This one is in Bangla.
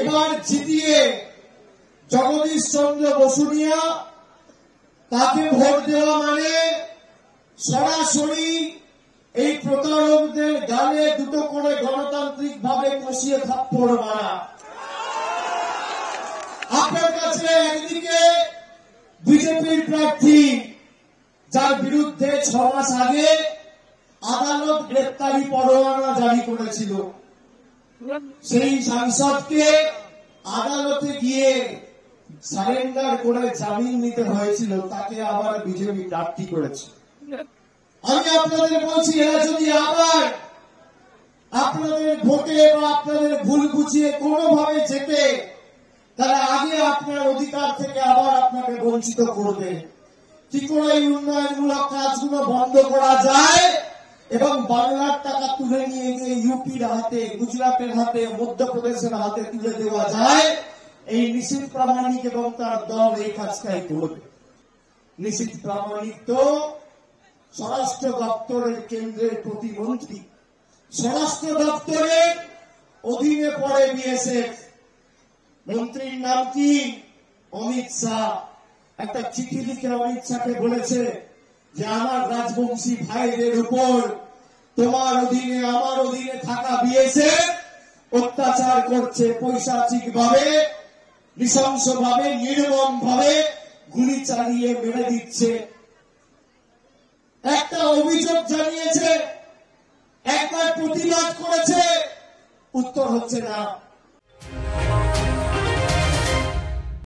এবার জিতিয়ে জগদীশ চন্দ্র বসুনিয়া তাকে ভোট দেওয়া মানে সরাসরি এই প্রতারকদের গালে দুটো করে গণতান্ত্রিক ভাবে কষিয়ে থাপ্পড় মারা। আপনার কাছে একদিকে বিজেপির প্রার্থী যার বিরুদ্ধে 6 মাস আগে আদালত গ্রেপ্তারি পরোয়ানা জারি করেছিল, সেই সাংসদকে আদালতে গিয়ে সারেন্ডার করে জামিন নিতে হয়েছিল, তাকে আবার বিজেপি প্রার্থী করেছে। আমি আপনাদের বলছি, এরা যদি আবার আপনাদের ভোটে বা আপনাদের ভুল বুঝিয়ে কোনোভাবে জেতে, তারা আগে আপনার অধিকার থেকে আবার আপনাকে বঞ্চিত করবে। কি করে এই উন্নয়নমূলক কাজগুলো বন্ধ করা যায় এবং বাংলার টাকা তুলে নিয়ে গিয়ে ইউপির হাতে, গুজরাটের হাতে, মধ্যপ্রদেশের হাতে তুলে দেওয়া যায়, এই নিশীথ প্রামাণিক এবং তার দল এই কাজটাই করবে। নিশীথ প্রামাণিক তো স্বরাষ্ট্র দপ্তরের কেন্দ্রের প্রতিমন্ত্রী, স্বরাষ্ট্র দপ্তরের অধীনে পড়ে বিএসএফ। মন্ত্রীর নাম কি? অমিত শাহ। একটা চিঠি লিখে অমিত শাহকে বলেছে যে আমার রাজবংশী ভাইদের উপর তোমার অধীনে আমার অধীনে থাকা বিএসএফ অত্যাচার করছে, পৈশাচিক ভাবে, নৃশংস ভাবে, নির্মম ভাবে গুলি চালিয়ে মেরে দিচ্ছে। একটা অভিযোগ জানিয়েছে, একবার প্রতিবাদ করেছে, উত্তর হচ্ছে না।